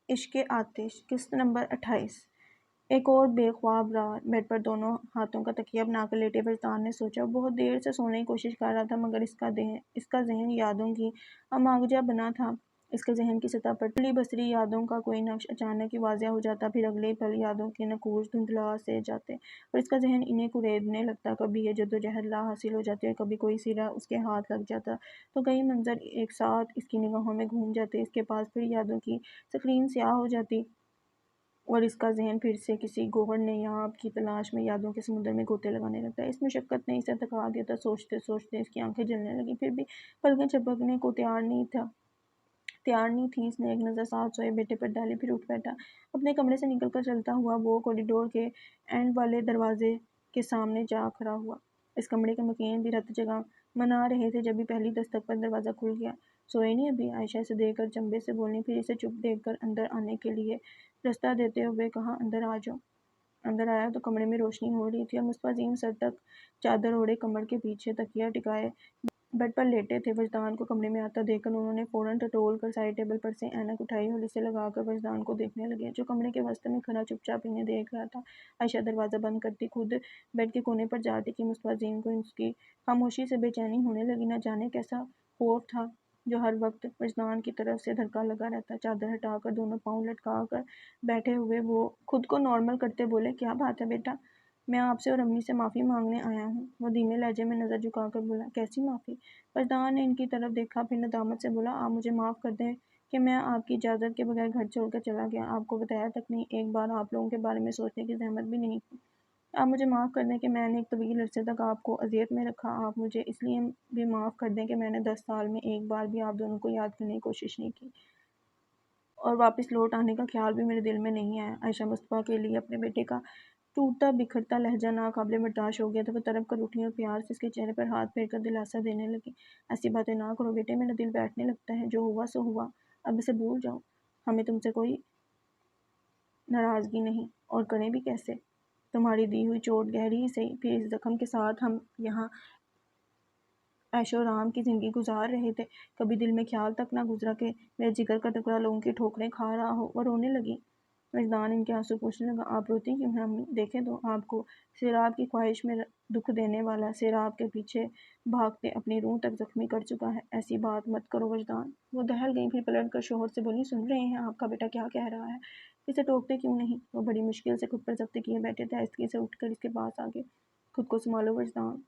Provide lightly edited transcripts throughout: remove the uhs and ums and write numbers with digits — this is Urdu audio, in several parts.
عشق آتش قسط نمبر 28۔ ایک اور بے خواب رات۔ بیڈ پر دونوں ہاتھوں کا تکیہ بنا کر لیٹے وجدان نے سوچا۔ بہت دیر سے سونے کی کوشش کر رہا تھا مگر اس کا ذہن یادوں کی اماگجا بنا تھا۔ اس کے ذہن کی سطح پر ٹلی بسری یادوں کا کوئی نقش اچانک ہی واضح ہو جاتا، پھر اگلے پل یادوں کے نقوش دھندلا سے جاتے اور اس کا ذہن انہیں کریدنے لگتا۔ کبھی یہ جدوجہد لا حاصل ہو جاتی اور کبھی کوئی سرا اس کے ہاتھ لگ جاتا تو کئی منظر ایک ساتھ اس کی نگاہوں میں گھوم جاتے۔ اس کے پاس پھر یادوں کی سکرین سیاہ ہو جاتی اور اس کا ذہن پھر سے کسی گوہر نیاب کی تلاش میں یادوں کے سمندر میں غوطے لگانے لگتا۔ اس مشقت نے اسے تھکا دیا تھا۔ سوچتے سوچتے اس کی آنکھیں جلنے لگیں، پھر بھی پلکیں جھپکنے کو تیار نہیں تھی۔ اس نے ایک نظر ساتھ سوئے بیٹے پر ڈالی، پھر اٹھ بیٹھا۔ اپنے کمرے سے نکل کر چلتا ہوا وہ کوریڈور کے اینڈ والے دروازے کے سامنے جا کھڑا ہوا۔ اس کمرے کے مکین بھی رت جگہ منا رہے تھے جبھی پہلی دستک پر دروازہ کھل گیا۔ سوئے نہیں ابھی؟ عائشہ اسے دیکھ کر چنبے سے بولی، پھر اسے چپ دیکھ کر اندر آنے کے لیے رستہ دیتے ہوئے کہا، اندر آ جاؤ۔ اندر آیا تو کمرے میں روشنی ہو رہی تھی اور مصطفیٰ عظیم سر تک چادر اوڑھے کمر کے پیچھے تکیہ ٹکائے بیڈ پر لیٹے تھے۔ وجدان کو کمرے میں آتا دیکھ کر انہوں نے فوراً ٹٹول کر سائڈ ٹیبل پر سے اینک اٹھائی اور اسے لگا کر وجدان کو دیکھنے لگے جو کمرے کے وسط میں کھڑا چپ چاپ انہیں دیکھ رہا تھا۔ عائشہ دروازہ بند کرتی خود بیڈ کے کونے پر جا ٹکی۔ مصطفیٰ عظیم کو اس کی خاموشی سے بے چینی ہونے لگی۔ نہ جانے کیسا خوف تھا جو ہر وقت وجدان کی طرف سے دھڑکا لگا رہتا۔ چادر ہٹا کر دونوں پاؤں لٹکا کر بیٹھے ہوئے وہ خود کو نارمل کرتے بولے، کیا بات ہے بیٹا؟ میں آپ سے اور امی سے معافی مانگنے آیا ہوں۔ وہ دھیمے لہجے میں نظر جھکا کر بولا، کیسی معافی؟ وجدان نے ان کی طرف دیکھا، پھر ندامت سے بولا، آپ مجھے معاف کر دیں کہ میں آپ کی اجازت کے بغیر گھر چھوڑ کر چلا گیا، آپ کو بتایا تک نہیں، ایک بار آپ لوگوں کے بارے میں سوچنے کی زحمت بھی نہیں کی۔ آپ مجھے معاف کر دیں کہ میں نے ایک طویل عرصے تک آپ کو اذیت میں رکھا۔ آپ مجھے اس لیے بھی معاف کر دیں کہ میں نے 10 سال میں ایک بار بھی آپ دونوں کو یاد کرنے کی کوشش نہیں کی اور واپس لوٹ آنے کا خیال بھی میرے دل میں نہیں آیا۔ عائشہ مصطفیٰ کے لیے اپنے بیٹے کا ٹوٹتا بکھرتا لہجہ ناقابل برداشت ہو گیا تھا۔ وہ تڑپ کر اٹھی اور پیار سے اس کے چہرے پر ہاتھ پھیر کر دلاسا دینے لگی۔ ایسی باتیں نہ کرو بیٹے، میرا دل بیٹھنے لگتا ہے۔ جو ہوا سو ہوا، اب اسے بھول جاؤ۔ ہمیں تم سے کوئی ناراضگی نہیں، اور کریں بھی کیسے؟ تمہاری دی ہوئی چوٹ گہری ہی سہی، پھر اس زخم کے ساتھ ہم یہاں عیش و آرام کی زندگی گزار رہے تھے، کبھی دل میں خیال تک نہ گزرا کہ میرے جگر کا ٹکڑا لوگوں کی ٹھوکریں کھا رہا ہو۔ وہ رونے لگی۔ وجدان ان کے آنسو پوچھنے لگا، آپ روتی کیوں ہیں امی؟ دیکھیں تو آپ کو سیراب کی خواہش میں دکھ دینے والا سیراب کے پیچھے بھاگتے اپنی روح تک زخمی کر چکا ہے۔ ایسی بات مت کرو وجدان۔ وہ دہل گئیں، پھر پلٹ کر شوہر سے بولی، سن رہے ہیں آپ کا بیٹا کیا کہہ رہا ہے؟ اسے ٹوکتے کیوں نہیں؟ وہ بڑی مشکل سے خود پر ضبط کیے بیٹھے تھے۔ آہستگی سے اٹھ کر اس کے پاس آگے، خود کو سنبھالو وجدان،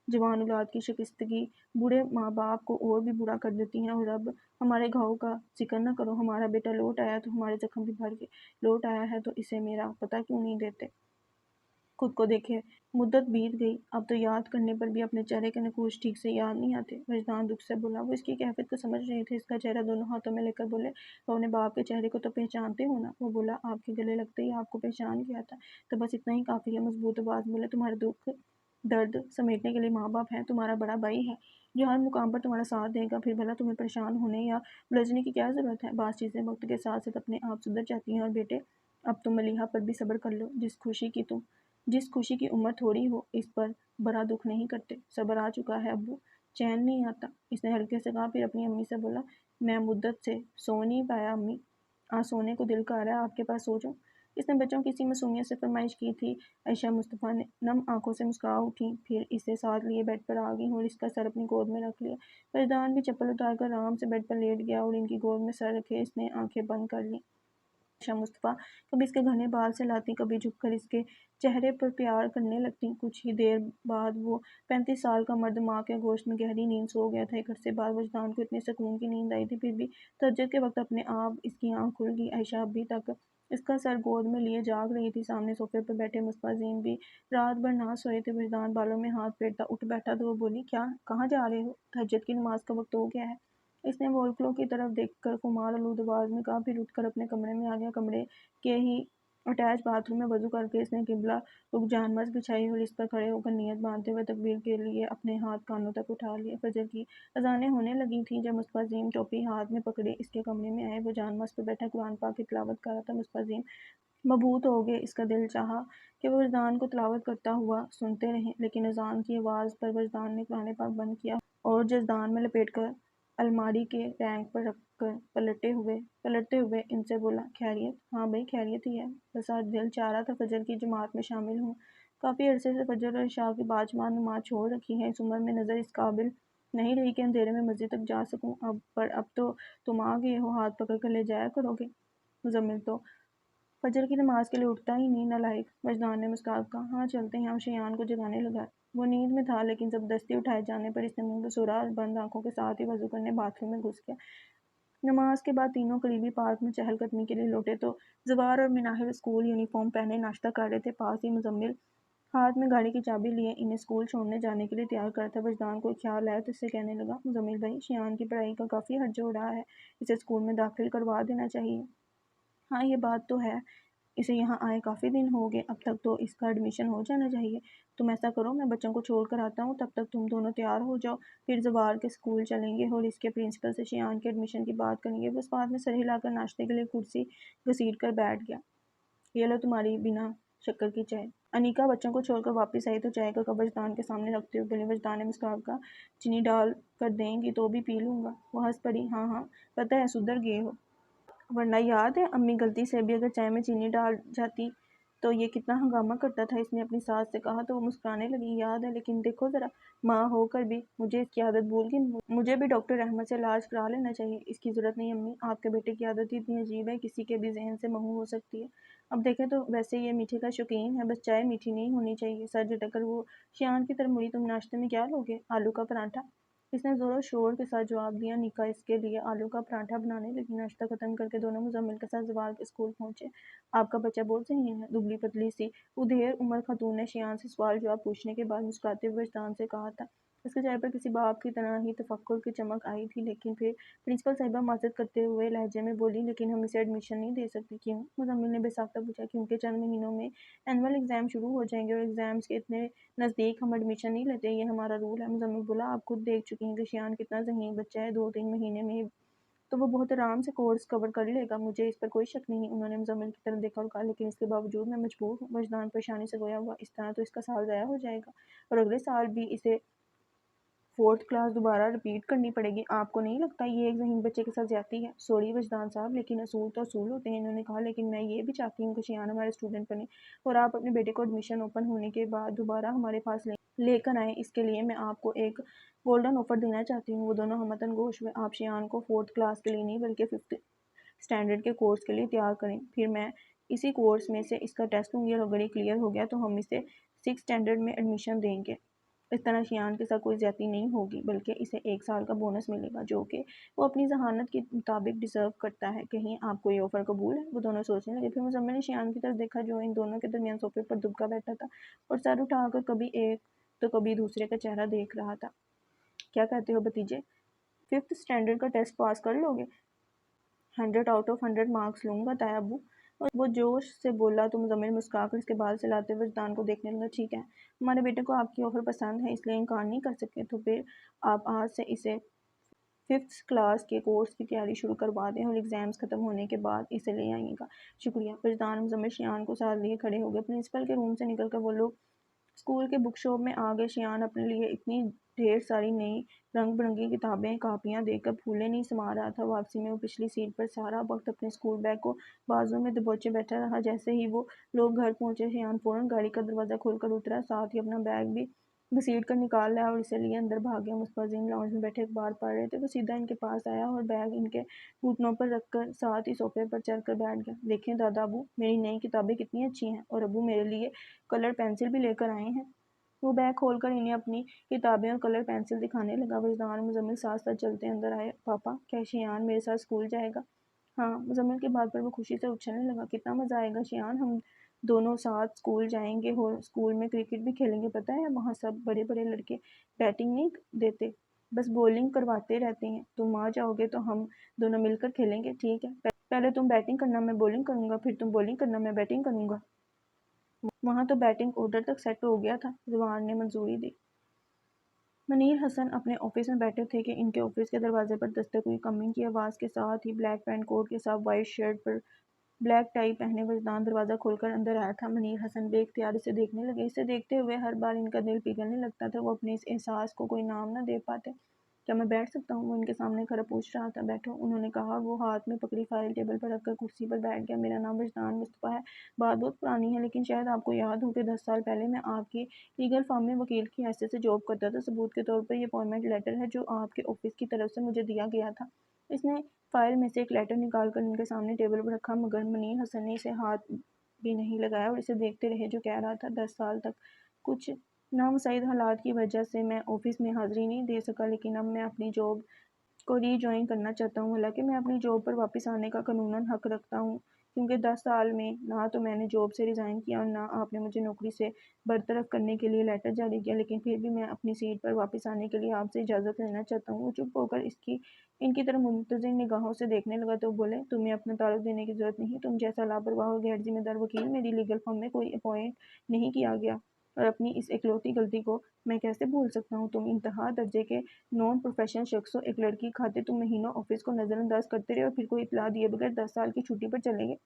جوان اولاد کی شکستگی بوڑھے ماں باپ کو اور بھی برا کر دیتی ہیں، اور اب ہمارے گھاؤ کا ذکر نہ کرو۔ ہمارا بیٹا لوٹ آیا تو ہمارے زخم بھی بھر گئے، لوٹ آیا ہے تو اسے میرا پتہ کیوں نہیں دیتے؟ خود کو دیکھے، مدت بیت گئی، اب تو یاد کرنے پر بھی اپنے چہرے کے نقوش ٹھیک سے یاد نہیں آتے۔ وجدان دکھ سے بولا۔ وہ اس کی کیفیت کو سمجھ رہے تھے۔ اس کا چہرہ دونوں ہاتھوں میں لے کر بولے، تو اپنے باپ کے چہرے کو تو پہچانتے ہو نا؟ وہ بولا، آپ کے گلے لگتے ہی آپ کو پہچان گیا تھا، تو بس اتنا ہی کافی ہے۔ مضبوط آواز بولے، تمہارے دکھ درد سمیٹنے کے لیے ماں باپ ہیں، تمہارا بڑا بھائی ہے جو ہر مقام پر تمہارا ساتھ دے گا، پھر بھلا تمہیں پریشان ہونے یا الجھنے کی کیا ضرورت ہے؟ بعض چیزیں وقت کے ساتھ ساتھ اپنے آپ سدھر جاتی ہیں، اور بیٹے اب تم ملیحہ پر بھی صبر کر لو۔ جس خوشی کی عمر تھوڑی ہو، اس پر بڑا دکھ نہیں کرتے۔ صبر آ چکا ہے ابو، چین نہیں آتا، اس نے ہلکے سے کہا، پھر اپنی امی سے بولا، میں مدت سے سو نہیں پایا امی، آج سونے کو دل کر رہا ہے، آپ کے پاس سو جاؤں؟ اس نے بچوں کی اسی معصومیت سے فرمائش کی تھی۔ عائشہ مصطفیٰ نے نم آنکھوں سے مسکرا اٹھی، پھر اسے ساتھ لیے بیڈ پر آ گئی اور اس کا سر اپنی گود میں رکھ لیا۔ وجدان بھی چپل اتار کر آرام سے بیڈ پر لیٹ گیا اور ان کی گود میں سر رکھے اس نے آنکھیں بند کر لیں۔ عائشہ مصطفیٰ کبھی اس کے گھنے بال سہلاتی، کبھی جھک کر اس کے چہرے پر پیار کرنے لگتی۔ کچھ ہی دیر بعد وہ 35 سال کا مرد ماں کے گوشت میں گہری نیند سو گیا تھا۔ ایک عرصے بعد وجدان کو اتنی سکون کی نیند آئی تھی، پھر بھی تہجد کے وقت اپنے آپ اس کی آنکھ کھل گئی۔ عائشہ ابھی تک اس کا سر گود میں لیے جاگ رہی تھی۔ سامنے صوفے پر بیٹھے مصطفیٰ عظیم بھی رات بھر نہ سوئے تھے۔ وجدان بالوں میں ہاتھ پھیرتا اٹھ بیٹھا تو وہ بولی، کہاں جا رہے ہو؟ تہجد کی نماز کا وقت ہو گیا ہے۔ اس نے وال کلاک کی طرف دیکھ کر خمار آلود آواز میں کہا، پھر اٹھ کر اپنے کمرے میں آ گیا۔ کمرے کے ہی اٹیچ باتھ روم میں وضو کر کے اس نے قبلہ رخ جانماز بچھائی اور اس پر کھڑے ہو کر نیت باندھتے ہوئے تکبیر کے لیے اپنے ہاتھ کانوں تک اٹھا لیے۔ فجر کی اذانیں ہونے لگی تھیں جب مصطفیٰ عظیم ٹوپی ہاتھ میں پکڑے اس کے کمرے میں آئے۔ وہ جانماز پر بیٹھا قرآن پاک کی تلاوت کر رہا تھا۔ مصطفیٰ عظیم مبہوت ہو گئے۔ اس کا دل چاہا کہ وہ وجدان کو تلاوت کرتا ہوا سنتے رہیں، لیکن اذان کی آواز پر وجدان نے قرآن پاک بند کیا اور جزدان میں لپیٹ کر الماری کے رینک پر رکھ کر پلٹتے ہوئے ان سے بولا، خیریت؟ ہاں بھائی خیریت ہی ہے، بس آج دل چاہ رہا تھا فجر کی جماعت میں شامل ہوں۔ کافی عرصے سے فجر اور عشاء کی باجماع نماز چھوڑ رکھی ہے، اس عمر میں نظر اس قابل نہیں رہی کہ اندھیرے میں مسجد تک جا سکوں، اب تو تم آ گئے ہو، ہاتھ پکڑ کر لے جایا کرو گے۔ مزمل تو فجر کی نماز کے لیے اٹھتا ہی نہیں، نالائق۔ وجدان نے مسکرا کہا، ہاں چلتے ہیں، اور شیان کو جگانے لگا۔ وہ نیند میں تھا، لیکن زبردستی اٹھائے جانے پر اس نے منہ بسورا اور بند آنکھوں کے ساتھ ہی وضو کرنے باتھ روم میں گھس گیا۔ نماز کے بعد تینوں قریبی پارک میں چہل قدمی کے لیے لوٹے تو زوار اور مناہل اسکول یونیفارم پہنے ناشتہ کر رہے تھے۔ پاس ہی مزمل ہاتھ میں گاڑی کی چابی لیے انہیں اسکول چھوڑنے جانے کے لیے تیار کرتا۔ وجدان کو خیال آیا تو اس سے کہنے لگا، مزمل بھائی، شیان کی پڑھائی کا کافی حرج ہو رہا ہے، اسے اسکول میں داخل کروا دینا چاہیے۔ ہاں یہ بات تو ہے، اسے یہاں آئے کافی دن ہو گئے، اب تک تو اس کا ایڈمیشن ہو جانا چاہیے۔ تم ایسا کرو، میں بچوں کو چھوڑ کر آتا ہوں، تب تک تم دونوں تیار ہو جاؤ، پھر زوار کے اسکول چلیں گے اور اس کے پرنسپل سے شیان کے ایڈمیشن کی بات کریں گے۔ وہ اس بات میں سر ہلا کر ناشتے کے لیے کرسی گھسیٹ کر بیٹھ گیا۔ یہ لو تمہاری بنا شکر کی چائے۔ انیکا بچوں کو چھوڑ کر واپس آئی تو چائے کا کپ وجدان کے سامنے رکھتے ہوئے بولی۔ وجدان نے مسکرا کر، چینی ڈال کر دیں گی تو بھی پی لوں گا۔ وہ ہنس پڑی، ہاں ہاں پتہ ہے سدھر گئے ہو، ورنہ یاد ہے امی غلطی سے بھی اگر چائے میں چینی ڈال جاتی تو یہ کتنا ہنگامہ کرتا تھا۔ اس نے اپنی ساس سے کہا تو وہ مسکرانے لگی، یاد ہے، لیکن دیکھو ذرا، ماں ہو کر بھی مجھے اس کی عادت بھول گئی۔ مجھے بھی ڈاکٹر احمد سے علاج کرا لینا چاہیے۔ اس کی ضرورت نہیں امی، آپ کے بیٹے کی عادت ہی اتنی عجیب ہے، کسی کے بھی ذہن سے محو ہو سکتی ہے۔ اب دیکھیں تو ویسے یہ میٹھے کا شوقین ہے، بس چائے میٹھی نہیں ہونی چاہیے۔ سر جھٹک کر وہ شیان کی طرف مڑی، تم ناشتے میں کیا لوگے؟ آلو کا پراٹھا، اس نے زور و شور کے ساتھ جواب دیا۔ نکا اس کے لیے آلو کا پراٹھا بنانے لگی۔ ناشتہ ختم کر کے دونوں مزمل کے ساتھ زوال کے اسکول پہنچے۔ آپ کا بچہ بہت ذہین ہے، دبلی پتلی سی ادھیڑ عمر خاتون نے شیان سے سوال جواب پوچھنے کے بعد مسکراتے ہوئے وجدان سے کہا تھا۔ اس کے چہرے پر کسی باپ کی طرح ہی تفکر کی چمک آئی تھی، لیکن پھر پرنسپل صاحبہ معذرت کرتے ہوئے لہجے میں بولی، لیکن ہم اسے ایڈمیشن نہیں دے سکتے۔ کیوں؟ مزمل نے بے ساختہ پوچھا۔ کیونکہ چند مہینوں میں اینول ایگزام شروع ہو جائیں گے اور ایگزامز کے اتنے نزدیک ہم ایڈمیشن نہیں لیتے، یہ ہمارا رول ہے۔ مزمل بولا، آپ خود دیکھ چکی ہیں کہ شیان کتنا ذہین بچہ ہے، 2-3 مہینے میں تو وہ بہت آرام سے کورس کور کر لے گا، مجھے اس پر کوئی شک نہیں۔ انہوں نے مزمل کی طرف دیکھا اور کہا، لیکن اس کے باوجود میں مجبور ہوں۔ وجدان پریشانی سے گویا ہوا، اس طرح تو اس کا سال ضائع ہو جائے گا اور اگلے سال بھی اسے 4th کلاس دوبارہ رپیٹ کرنی پڑے گی۔ آپ کو نہیں لگتا یہ ایک ذہین بچے کے ساتھ زیادتی ہے؟ سوری وجدان صاحب، لیکن اصول تو اصول ہوتے ہیں۔ انہوں نے کہا، لیکن میں یہ بھی چاہتی ہوں کہ شیان ہمارے اسٹوڈنٹ بنے اور آپ اپنے بیٹے کو ایڈمیشن اوپن ہونے کے بعد دوبارہ ہمارے پاس لے کر آئیں۔ اس کے لیے میں آپ کو ایک گولڈن آفر دینا چاہتی ہوں۔ وہ دونوں ہمتاً گوش ہوئے۔ آپ شیان کو 4th کلاس کے لیے نہیں بلکہ 5th اسٹینڈرڈ کے کورس کے لیے تیار کریں، پھر میں اسی کورس میں سے اس کا ٹیسٹ لوں گی اور اگر یہ کلیئر ہو گیا تو ہم اسے 6th اسٹینڈرڈ میں ایڈمیشن دیں گے۔ اس طرح شیان کے ساتھ کوئی زیادتی نہیں ہوگی، بلکہ اسے 1 سال کا بونس ملے گا جو کہ وہ اپنی ذہانت کے مطابق ڈیزرو کرتا ہے۔ کہیں آپ کو یہ آفر قبول ہے؟ وہ دونوں سوچنے لگے۔ پھر مزمل نے شیان کی طرف دیکھا جو ان دونوں کے درمیان صوفے پر دبکا بیٹھا تھا اور سر اٹھا کر کبھی ایک تو کبھی دوسرے کا چہرہ دیکھ رہا تھا۔ کیا کہتے ہو بھتیجے، 5th اسٹینڈرڈ کا ٹیسٹ پاس کر لو گے؟ 100 آؤٹ آف 100 مارکس لوں گا طے ابو، وہ جوش سے بولا تو مزمل مسکرا کر اس کے بال سلاتے ہوئے وجدان کو دیکھنے لگا۔ ٹھیک ہے، ہمارے بیٹے کو آپ کی آفر پسند ہے اس لیے انکار نہیں کر سکتے، تو پھر آپ آج سے اسے 5th کلاس کے کورس کی تیاری شروع کروا دیں اور ایگزامز ختم ہونے کے بعد اسے لے آئیے گا۔ شکریہ۔ وجدان مزمل شیان کو ساتھ لیے کھڑے ہو گئے۔ پرنسپل کے روم سے نکل کر وہ لوگ اسکول کے بک شاپ میں آ گئے۔ شیان اپنے لیے اتنی ڈھیر ساری نئی رنگ برنگی کتابیں کاپیاں دیکھ کر پھولے نہیں سما رہا تھا۔ واپسی میں وہ پچھلی سیٹ پر سارا وقت اپنے اسکول بیگ کو بازو میں دبوچے بیٹھا رہا۔ جیسے ہی وہ لوگ گھر پہنچے، شیان فوراً گاڑی کا دروازہ کھول کر اترا، ساتھ ہی اپنا بیگ بھی گھسیٹ کر نکال لایا اور اسے لیے اندر بھاگ گیا۔ مستعظم لاؤنج میں بیٹھے اخبار پڑھ رہے تھے، وہ سیدھا ان کے پاس آیا اور بیگ ان کے گھٹنوں پر رکھ کر ساتھ ہی صوفے پر چڑھ کر بیٹھ گیا۔ دیکھیں دادا ابو، میری نئی کتابیں کتنی اچھی ہیں، اور ابو میرے لیے کلر پینسل بھی لے کر آئے ہیں۔ وہ بیگ کھول کر انہیں اپنی کتابیں اور کلر پینسل دکھانے لگا۔ وجدان اور مزمل ساتھ ساتھ چلتے اندر آئے۔ پاپا، کیا شیان میرے ساتھ اسکول جائے گا؟ ہاں، مزمل کی بات پر وہ خوشی سے اچھلنے لگا۔ کتنا مزہ آئے گا شیان، ہم دونوں ساتھ اسکول جائیں گے اور اسکول میں کرکٹ بھی کھیلیں گے۔ پتہ ہے وہاں سب بڑے بڑے لڑکے بیٹنگ نہیں دیتے، بس بولنگ کرواتے رہتے ہیں۔ تم آ جاؤ گے تو ہم دونوں مل کر کھیلیں گے، ٹھیک ہے؟ پہلے تم بیٹنگ کرنا، میں بولنگ کروں گا، پھر تم بولنگ کرنا، میں بیٹنگ کروں گا۔ وہاں تو بیٹنگ آرڈر تک سیٹ ہو گیا تھا۔ زبان نے منظوری دی۔ منیر حسن اپنے آفس میں بیٹھے تھے کہ ان کے آفس کے دروازے پر دستک ہوئی۔ کمنگ کی آواز کے ساتھ ہی بلیک پینٹ کوٹ کے ساتھ وائٹ شرٹ پر بلیک ٹائی پہنے وجدان دروازہ کھول کر اندر آیا تھا۔ منیر حسن بے اختیار اسے دیکھنے لگے۔ اسے دیکھتے ہوئے ہر بار ان کا دل پگھلنے لگتا تھا۔ وہ اپنے اس احساس کو کوئی نام نہ دے پاتے۔ کیا میں بیٹھ سکتا ہوں؟ وہ ان کے سامنے کھڑا پوچھ رہا تھا۔ بیٹھو، انہوں نے کہا۔ وہ ہاتھ میں پکڑی فائل ٹیبل پر رکھ کر کرسی پر بیٹھ گیا۔ میرا نام وجدان مصطفیٰ ہے۔ بات بہت پرانی ہے، لیکن شاید آپ کو یاد ہو کہ 10 سال پہلے میں آپ کی لیگل فرم میں وکیل کی حیثیت سے جاب کرتا تھا۔ ثبوت کے طور پر یہ اپوائنٹمنٹ لیٹر ہے جو آپ کے آفس کی طرف سے مجھے دیا گیا تھا۔ اس نے فائل میں سے ایک لیٹر نکال کر ان کے سامنے ٹیبل پر رکھا، مگر منیر حسن نے اسے ہاتھ بھی نہیں لگایا اور اسے دیکھتے رہے جو کہہ رہا تھا۔ 10 سال تک کچھ نامساعد حالات کی وجہ سے میں آفس میں حاضری نہیں دے سکا، لیکن اب میں اپنی جاب کو ری جوائن کرنا چاہتا ہوں۔ حالانکہ میں اپنی جاب پر واپس آنے کا قانوناً حق رکھتا ہوں، کیونکہ 10 سال میں نہ تو میں نے جاب سے ریزائن کیا اور نہ آپ نے مجھے نوکری سے برطرف کرنے کے لیے لیٹر جاری کیا، لیکن پھر بھی میں اپنی سیٹ پر واپس آنے کے لیے آپ سے اجازت لینا چاہتا ہوں۔ وہ چپ ہو کر ان کی طرف منتظر نگاہوں سے دیکھنے لگا تو بولے، تمہیں اپنا تعارف دینے کی ضرورت نہیں۔ تم جیسا لاپرواہ اور غیر ذمہ دار وکیل میری لیگل فرم میں کوئی اپوائنٹ نہیں کیا گیا، اور اپنی اس اکلوتی غلطی کو میں کیسے بھول سکتا ہوں؟ تم انتہا درجے کے نان پروفیشنل شخص ہو۔ ایک لڑکی خاطر تم مہینوں آفس کو نظر انداز کرتے رہے اور پھر کوئی اطلاع دیے بغیر 10 سال کی چھٹی پر چلے گئے۔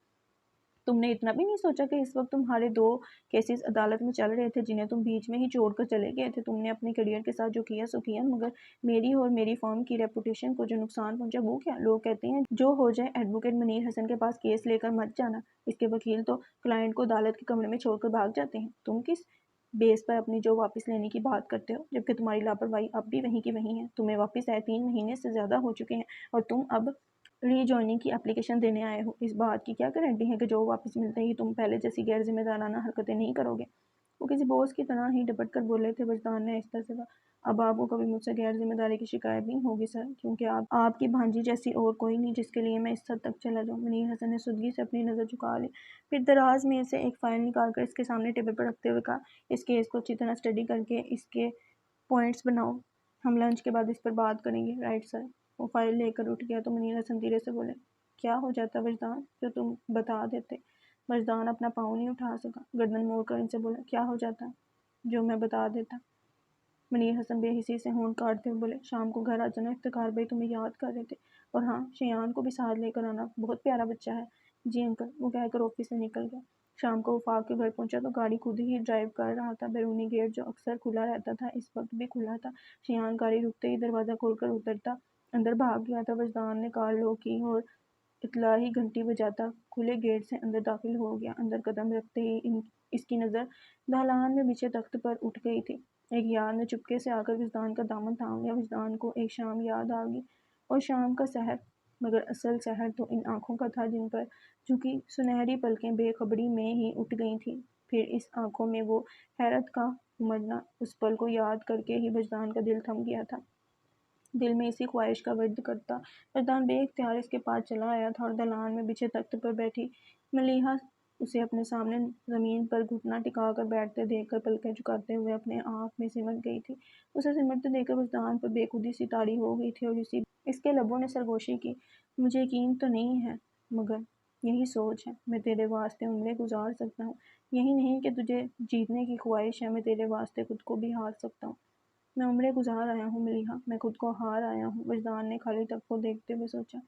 تم نے اتنا بھی نہیں سوچا کہ اس وقت تمہارے 2 کیسز عدالت میں چل رہے تھے جنہیں تم بیچ میں ہی چھوڑ کر چلے گئے تھے۔ تم نے اپنے کیریئر کے ساتھ جو کیا سو کیا، مگر میری اور میری فرم کی ریپوٹیشن کو جو نقصان پہنچا وہ کیا؟ لوگ کہتے ہیں جو ہو جائے، ایڈوکیٹ منیر حسن کے پاس کیس لے کر مت جانا، اس کے وکیل تو کلائنٹ کو عدالت کے کمرے میں چھوڑ کر بھاگ جاتے ہیں۔ تم کس بیس پر اپنی جو واپس لینے کی بات کرتے ہو، جبکہ تمہاری لاپرواہی اب بھی وہیں کی وہیں ہے؟ تمہیں واپس آئے 3 مہینے سے زیادہ ہو چکے ہیں اور تم اب ری جوائننگ کی اپلیکیشن دینے آئے ہو۔ اس بات کی کیا گارنٹی ہے کہ جو واپس ملتے ہی تم پہلے جیسی غیر ذمہ دارانہ حرکتیں نہیں کرو گے؟ وہ کسی بوس کی طرح ہی ڈپٹ کر بولے تھے۔ وجدان نے آہستہ سے کہا، اب آپ کو کبھی مجھ سے غیر ذمہ داری کی شکایت نہیں ہوگی سر، کیونکہ آپ کی بھانجی جیسی اور کوئی نہیں جس کے لیے میں اس حد تک چلا جاؤں۔ منیر حسن نے سدگی سے اپنی نظر جھکا لی، پھر دراز میں سے ایک فائل نکال کر اس کے سامنے ٹیبل پر رکھتے ہوئے کہا، اس کیس کو اچھی طرح اسٹڈی کر کے اس کے پوائنٹس بناؤ، ہم لنچ کے بعد اس پر بات کریں گے۔ Right sir. وہ فائل لے کر اٹھ گیا تو منیر حسن دھیرے سے بولے، کیا ہو جاتا وجدان جو تم بتا دیتے؟ وجدان اپنا پاؤں نہیں اٹھا سکا، گردن موڑ کر ان سے بولا، کیا ہو جاتا جو میں بتا دیتا؟ منیر حسن بے حسی سے ہونٹ کاٹتے ہوئے بولے، شام کو گھر آ جانا، افتخار بھائی تمہیں یاد کر رہے تھے، اور ہاں، شیان کو بھی ساتھ لے کر آنا، بہت پیارا بچہ ہے۔ جی انکل، وہ کہہ کر آفس سے نکل گیا۔ شام کو وفاق کے گھر پہنچا تو گاڑی خود ہی ڈرائیو کر رہا تھا۔ بیرونی گیٹ جو اکثر کھلا رہتا تھا اس وقت بھی کھلا تھا۔ شیان گاڑی رکتے ہی دروازہ کھول کر اترتا اندر بھاگ گیا تھا۔ وجدان نے کار لو کی اور اطلاعی گھنٹی بجاتا کھلے گیٹ سے اندر داخل ہو گیا۔ اندر قدم رکھتے ہی اس کی نظر دالان میں بچھے تخت پر اٹھ گئی تھی۔ ایک یاد نے چپکے سے آ کر وجدان کا دامن تھام لیا۔ وجدان کو ایک شام یاد آ گئی، اور شام کا سحر، مگر اصل سحر تو ان آنکھوں کا تھا جن پر جھکی سنہری پلکیں بے خبری میں ہی اٹھ گئی تھیں۔ پھر اس آنکھوں میں وہ حیرت کا امڈنا، اس پل کو یاد کر کے ہی وجدان کا دل تھم گیا تھا۔ دل میں اسی خواہش کا ورد کرتا وجدان بے اختیار اس کے پاس چلا آیا تھا، اور دالان میں بچھے تخت پر بیٹھی ملیحہ اسے اپنے سامنے زمین پر گھٹنا ٹکا کر بیٹھتے دیکھ کر پلکیں جھکاتے ہوئے اپنے آپ میں سمٹ گئی تھی۔ اسے سمٹتے دیکھ کر وجدان پر بے خودی سی طاری ہو گئی تھی، اور اس کے لبوں نے سرگوشی کی، مجھے یقین تو نہیں ہے، مگر یہی سوچ ہے، میں تیرے واسطے عمریں گزار سکتا ہوں۔ یہی نہیں کہ تجھے جیتنے کی خواہش ہے، میں تیرے واسطے خود کو بھی ہار سکتا ہوں۔ میں عمریں گزار آیا ہوں ملیحہ، میں خود کو ہار آیا ہوں۔ وجدان نے خالی تخت کو دیکھتے ہوئے سوچا۔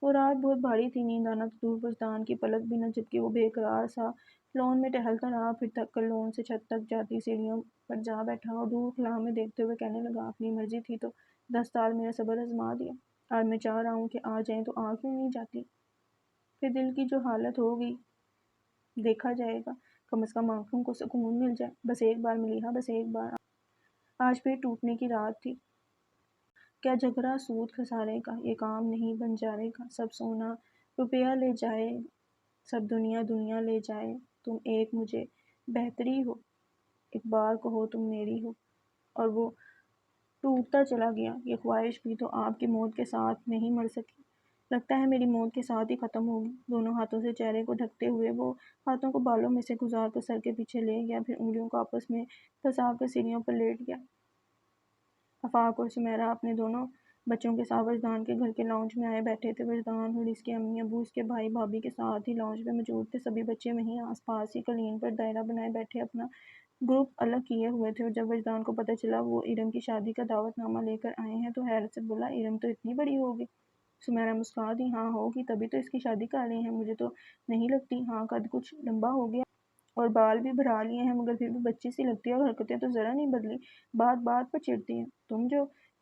وہ رات بہت بھاری تھی، نیند آنا تو دور، وجدان کی پلک بھی نہ جھپکی۔ وہ بے قرار سا لون میں ٹہلتا رہا، پھر تھک کر لون سے چھت تک جاتی سیڑھیوں پر جا بیٹھا اور دور خلا میں دیکھتے ہوئے کہنے لگا، اپنی مرضی تھی تو 10 سال میرا صبر آزما دیا، اور میں چاہ رہا ہوں کہ آ جائیں تو آ کیوں نہیں جاتی؟ پھر دل کی جو حالت ہوگی دیکھا جائے گا، کم از کم آنکھوں کو سکون مل جائے۔ بس ایک بار ملیحہ، بس ایک بار۔ آج پھر ٹوٹنے کی رات تھی۔ کیا جھگڑا سود خسارے کا، یہ کام نہیں بنجارے کا، سب سونا روپیہ لے جائے، سب دنیا دنیا لے جائے، تم ایک مجھے بہتری ہو، ایک بار کہو تم میری ہو۔ اور وہ ٹوٹتا چلا گیا۔ یہ خواہش بھی تو آپ کی موت کے ساتھ نہیں مر سکی، لگتا ہے میری موت کے ساتھ ہی ختم ہوگی۔ دونوں ہاتھوں سے چہرے کو ڈھکتے ہوئے وہ ہاتھوں کو بالوں میں سے گزار کر سر کے پیچھے لے گیا، پھر انگلیوں کو آپس میں پھنسا کر سیڑھیوں پر لیٹ گیا۔ آفاق اور سمیرہ اپنے دونوں بچوں کے ساتھ وجدان کے گھر کے لاؤنج میں آئے بیٹھے تھے۔ وجدان اور اس کے امی ابو اس کے بھائی بھابھی کے ساتھ ہی لاؤنج میں موجود تھے۔ سبھی بچے وہیں آس پاس ہی قالین پر دائرہ بنائے بیٹھے اپنا گروپ الگ کیے ہوئے تھے، اور جب وجدان کو پتہ چلا وہ ارم کی شادی کا دعوت نامہ لے کر آئے ہیں تو حیرت سے بولا، ارم تو اتنی بڑی ہوگی؟ سمیرہ مسکرا دی، ہاں ہوگی، تبھی تو اس کی شادی کر رہے ہیں۔ مجھے تو نہیں لگتی، ہاں قد کچھ لمبا ہو گیا اور بال بھی بڑھا لیے ہیں، مگر پھر بھی بچی سی لگتی ہے، اور حرکتیں تو ذرا نہیں بدلی، بات بات پر چڑھتی ہے۔ تم جو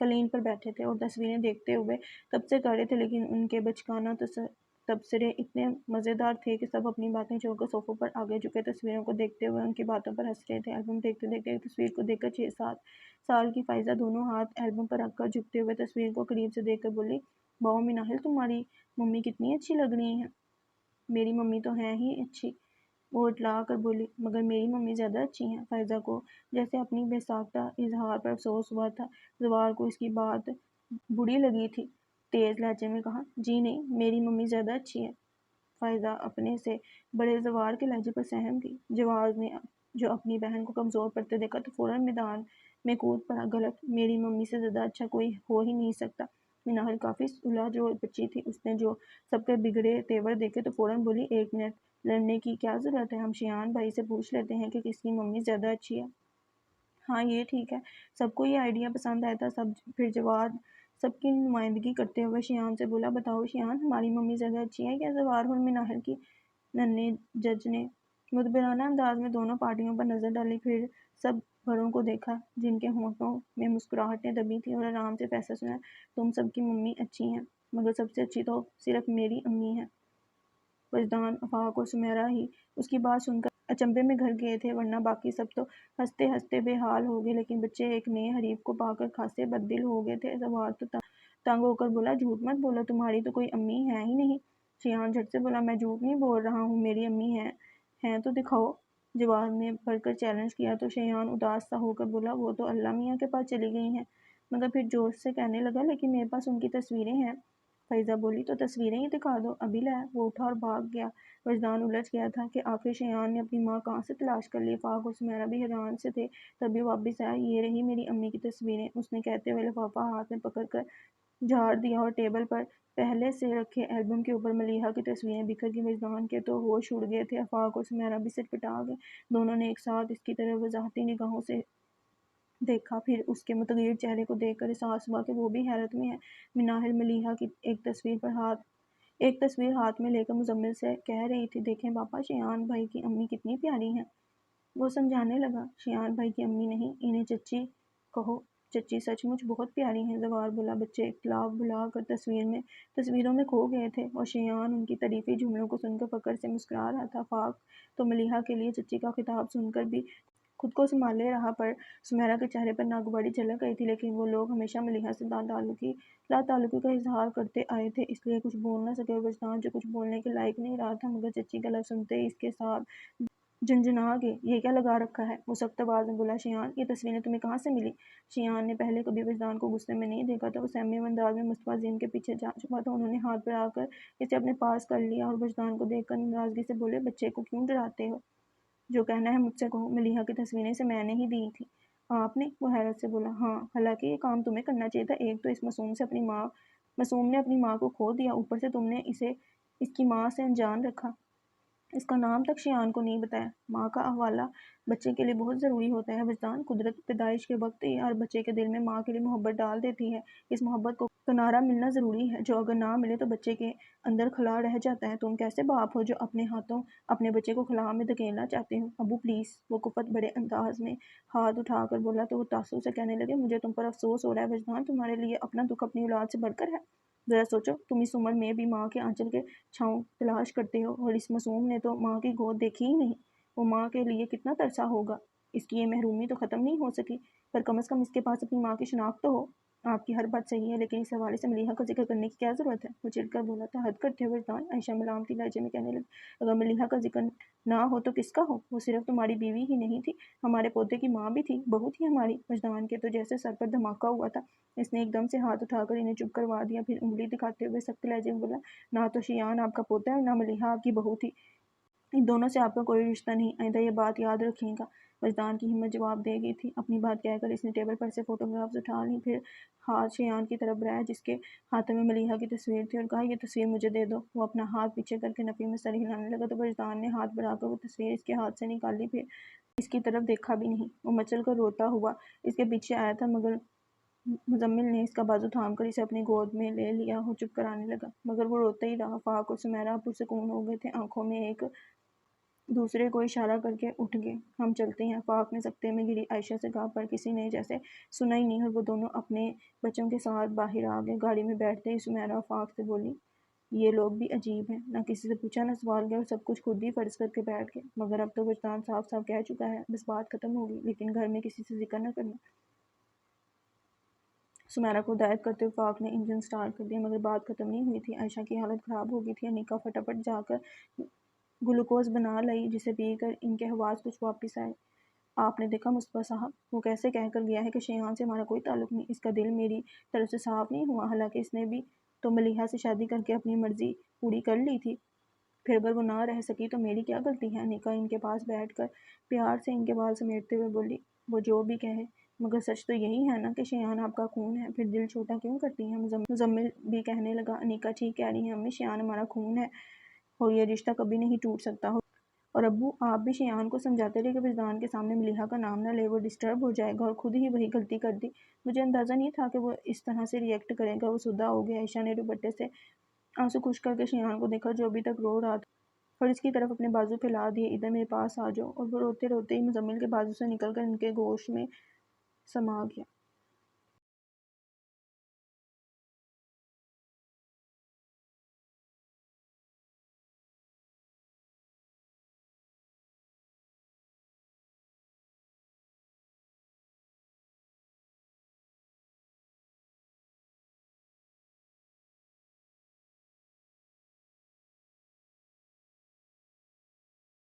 قالین پر بیٹھے تھے اور تصویریں دیکھتے ہوئے تب سے کر رہے تھے، لیکن ان کے بچگانہ تبصرے اتنے مزیدار تھے کہ سب اپنی باتیں چھوڑ کر صوفوں پر آگے جھکے تصویروں کو دیکھتے ہوئے ان کی باتوں پر ہنس رہے تھے۔ البم دیکھتے دیکھتے ایک تصویر کو دیکھ کر 6-7 سال کی فائزہ دونوں ہاتھ البم پر رکھ کر جھکتے ہوئے تصویر کو قریب سے دیکھ کر بولی، واؤ مناہل، تمہاری ممی کتنی اچھی لگ رہی ہیں۔ میری ممی تو ہے ہی اچھی، وہ اٹلا کر بولی، مگر میری ممی زیادہ اچھی ہیں۔ فائزہ کو جیسے اپنی بے ساختہ اظہار پر افسوس ہوا تھا۔ زوار کو اس کی بات بری لگی تھی، تیز لہجے میں کہا، جی نہیں، میری ممی زیادہ اچھی ہے۔ فائزہ اپنے سے بڑے زوار کے لہجے پر سہم گئی۔ جواز نے جو اپنی بہن کو کمزور پڑتے دیکھا تو فوراً میدان میں کود پڑا، غلط، میری ممی سے زیادہ اچھا کوئی ہو ہی نہیں سکتا۔ مناہل کافی سلح جو بچی تھی، اس نے جو سب کے بگڑے تیور دیکھے تو فوراً بولی، ایک منٹ، لڑنے کی کیا ضرورت ہے، ہم شیان بھائی سے پوچھ لیتے ہیں کہ کس کی ممی زیادہ اچھی ہے۔ ہاں یہ ٹھیک ہے۔ سب کو یہ آئیڈیا پسند آیا تھا۔ پھر جواد سب کی نمائندگی کرتے ہوئے شیان سے بولا، بتاؤ شیان، ہماری ممی زیادہ اچھی ہے کیا زوار اور مناہل کی؟ ننھے جج نے مدبرانہ انداز میں دونوں پارٹیوں پر نظر ڈالی، پھر سب بڑوں کو دیکھا جن کے ہونٹوں میں مسکراہٹیں دبی تھیں، اور آرام سے فیصلہ سنا، تم سب کی ممی اچھی ہیں، مگر سب سے اچھی تو صرف میری امی ہے۔ وجدان، آفاق اور سمیرہ ہی اس کی بات سن کر اچنبے میں گھر گئے تھے، ورنہ باقی سب تو ہنستے ہنستے بے حال ہو گئے، لیکن بچے ایک نئے حریف کو پا کر خاصے بددل ہو گئے تھے۔ زوار تو تنگ ہو کر بولا، جھوٹ مت بولو، تمہاری تو کوئی امی ہے ہی نہیں۔ شیان جھٹ سے بولا، میں جھوٹ نہیں بول رہا ہوں، میری امی ہیں تو دکھاؤ۔ جواد نے بڑھ کر چیلنج کیا تو شیان اداس سا ہو کر بولا، وہ تو اللہ میاں کے پاس چلی گئی ہیں۔ مگر پھر جوش سے کہنے لگا، لیکن میرے پاس ان کی تصویریں ہیں۔ فائزہ بولی، تو تصویریں ہی دکھا دو، ابھی لے۔ وہ اٹھا اور بھاگ گیا۔ وجدان الجھ گیا تھا کہ آخر شیان نے اپنی ماں کہاں سے تلاش کر لی۔ آفاق اور سمیرہ بھی حیران سے تھے۔ تبھی واپس آیا، یہ رہی میری امی کی تصویریں، اس نے کہتے ہوئے لفافہ ہاتھ میں پکڑ کر جھاڑ دیا اور ٹیبل پر پہلے سے رکھے البم کے اوپر ملیحہ کی تصویریں بکھر گئیں۔ وجدان کے تو ہوش اڑ گئے تھے، آفاق اور سمیرہ بھی سٹپٹا گئے۔ دونوں نے ایک ساتھ اس کی طرف وضاحتی نگاہوں سے دیکھا، پھر اس کے متغیر چہرے کو دیکھ کر احساس ہوا کہ وہ بھی حیرت میں ہے۔ مناہل ملیحہ کی ایک تصویر ہاتھ میں لے کر مزمل سے کہہ رہی تھی، دیکھیں پاپا، شیان بھائی کی امی کتنی پیاری ہیں۔ وہ سمجھانے لگا، شیان بھائی کی امی نہیں، انہیں چچی کہو، چچی سچ مچ بہت پیاری ہیں۔ زوار بولا، بچے اختلاف بھلا کر تصویروں میں کھو گئے تھے، اور شیان ان کی تعریفی جملوں کو سن کر فخر سے مسکرا رہا تھا۔ آفاق تو ملیحہ کے لیے چچی کا خطاب سن کر بھی خود کو سنبھالے رہا، پر سمیرہ کے چہرے پر ناگواری جھلک گئی تھی، لیکن وہ لوگ ہمیشہ ملیحہ سے لا تعلقی کا اظہار کرتے آئے تھے، اس لیے کچھ بول نہ سکے۔ وجدان جو کچھ بولنے کے لائق نہیں رہا تھا، مگر چچی کا لفظ سنتے ہی اس کے ساتھ جھنجھنا گئے۔ یہ کیا لگا رکھا ہے؟ وہ سخت آواز میں بولا، شیان، یہ تصویریں تمہیں کہاں سے ملی؟ شیان نے پہلے کبھی وجدان کو غصے میں نہیں دیکھا تھا۔ وہ سہمے انداز میں مصطفیٰ زین کے پیچھے جا چھپا تھا۔ انہوں نے ہاتھ بڑھا کر اسے اپنے پاس کر لیا اور وجدان کو دیکھ کر ناراضگی سے بولے، بچے کو کیوں ڈراتے ہو؟ جو کہنا ہے مجھ سے کہو، ملیحہ کی تصویریں سے میں نے ہی دی تھی۔ آپ نے؟ وہ حیرت سے بولا، ہاں، حالانکہ یہ کام تمہیں کرنا چاہیے تھا۔ ایک تو اس معصوم نے اپنی ماں کو کھو دیا، اوپر سے تم نے اسے اس کی ماں سے انجان رکھا، اس کا نام تک شیان کو نہیں بتایا۔ ماں کا حوالہ بچے کے لیے بہت ضروری ہوتا ہے وجدان، قدرت پیدائش کے وقت ہی ہر بچے کے دل میں ماں کے لیے محبت ڈال دیتی ہے۔ اس محبت کو کنارہ ملنا ضروری ہے، جو اگر نہ ملے تو بچے کے اندر خلا رہ جاتا ہے۔ تم کیسے باپ ہو جو اپنے ہاتھوں اپنے بچے کو خلا میں دھکیلنا چاہتے ہو؟ ابو پلیز، وہ کفت بڑے انداز میں ہاتھ اٹھا کر بولا تو وہ تاثر سے کہنے لگے، مجھے تم پر افسوس ہو رہا ہے وجدان، تمہارے لیے اپنا دکھ اپنی اولاد سے بڑھ کر ہے۔ ذرا سوچو، تم اس عمر میں بھی ماں کے آنچل کے چھاؤں تلاش کرتے ہو، اور اس معصوم نے تو ماں کی گود دیکھی ہی نہیں، وہ ماں کے لیے کتنا ترسا ہوگا۔ اس کی یہ محرومی تو ختم نہیں ہو سکی، پر کم از کم اس کے پاس اپنی ماں کی شناخت تو ہو۔ آپ کی ہر بات صحیح ہے، لیکن اس حوالے سے ملیحہ کا ذکر کرنے کی کیا ضرورت ہے؟ وہ چڑھ کر بولا تھا، حد کرتے ہو وجدان، عائشہ ملامتی لہجے میں کہنے لگی، اگر ملیحہ کا ذکر نہ ہو تو کس کا ہو؟ وہ صرف تمہاری بیوی ہی نہیں تھی، ہمارے پوتے کی ماں بھی تھی، بہو تھی ہماری۔ وجدان کے تو جیسے سر پر دھماکہ ہوا تھا، اس نے ایک دم سے ہاتھ اٹھا کر انہیں چپ کروا دیا، پھر انگلی دکھاتے ہوئے سخت لہجے میں بولا، نہ تو شیان آپ کا پوتا ہے اور نہ ملیحہ آپ کی بہو تھی، ان دونوں سے آپ کا کوئی رشتہ نہیں، آئندہ یہ بات یاد رکھیے گا۔ وجدان کی ہمت جواب دے گئی تھی۔ اپنی بات کہہ کر اس نے ٹیبل پر سے فوٹوگرافز اٹھا لیں، پھر ہاتھ شیان کی طرف بڑھایا جس کے ہاتھوں میں ملیحہ کی تصویر تھی، اور کہا، یہ تصویر مجھے دے دو۔ وہ اپنا ہاتھ پیچھے کر کے نفی میں سر ہلانے لگا تو وجدان نے ہاتھ بڑھا کر وہ تصویر اس کے ہاتھ سے نکال لی، پھر اس کی طرف دیکھا بھی نہیں۔ وہ مچل کر روتا ہوا اس کے پیچھے آیا تھا، مگر مزمل نے اس کا بازو تھام کر اسے اپنی گود میں لے لیا اور چپ کرانے لگا، مگر وہ روتا ہی رہا۔ آفاق اور سمیرہ پرسکون ہو گئے تھے، آنکھوں میں ایک دوسرے کو اشارہ کر کے اٹھ گئے۔ ہم چلتے ہیں۔ آفاق نے سکتے میں گری عائشہ سے کہا، پر کسی نے جیسے سنا ہی نہیں اور وہ دونوں اپنے بچوں کے ساتھ باہر آ گئے۔ گاڑی میں بیٹھتے ہی سمیرہ آفاق سے بولی، یہ لوگ بھی عجیب ہیں، نہ کسی سے پوچھا نہ سوال کیا اور سب کچھ خود ہی فرض کر کے بیٹھ گئے۔ مگر اب تو وجدان صاف صاف کہہ چکا ہے، بس بات ختم ہوگی، لیکن گھر میں کسی سے ذکر نہ کرنا۔ سمیرہ کو ہدایت کرتے ہوئے آفاق نے انجن سٹارٹ کر دیا، مگر بات ختم نہیں ہوئی تھی۔ عائشہ کی حالت خراب ہو گئی تھی۔ انیکا فٹافٹ جا کر گلوکوز بنا لائی، جسے پی کر ان کے حواس کچھ واپس آئے۔ آپ نے دیکھا مصطفیٰ صاحب، وہ کیسے کہہ کر گیا ہے کہ شیعان سے ہمارا کوئی تعلق نہیں۔ اس کا دل میری طرف سے صاف نہیں ہوا، حالانکہ اس نے بھی تو ملیحہ سے شادی کر کے اپنی مرضی پوری کر لی تھی۔ پھر اگر وہ نہ رہ سکی تو میری کیا غلطی ہے؟ انیکا ان کے پاس بیٹھ کر پیار سے ان کے بال سمیٹتے ہوئے بولی، وہ جو بھی کہے، مگر سچ تو یہی ہے نا کہ شیعان آپ کا خون ہے، پھر دل چھوٹا کیوں کرتی ہیں؟ مزمل بھی کہنے لگا، انیکا ٹھیک کہہ رہی ہیں امی، شیعان ہمارا خون ہے اور یہ رشتہ کبھی نہیں ٹوٹ سکتا۔ اور ابو، آپ بھی شیعان کو سمجھاتے رہے کہ وجدان کے سامنے ملیحہ کا نام نہ لے، وہ ڈسٹرب ہو جائے گا، اور خود ہی وہی غلطی کر دی۔ مجھے اندازہ نہیں تھا کہ وہ اس طرح سے ری ایکٹ کرے گا۔ وہ سدھا ہو گیا۔ عائشہ نے دوپٹے سے آنسو خشک کر کے شیعان کو دیکھا، جو ابھی تک رو رہا تھا، اور اس کی طرف اپنے بازو پھیلا دیے، ادھر میرے پاس آ جاؤ، اور وہ روتے روتے ہی مزمل کے بازو سے نکل کر ان کے گوش میں سما گیا۔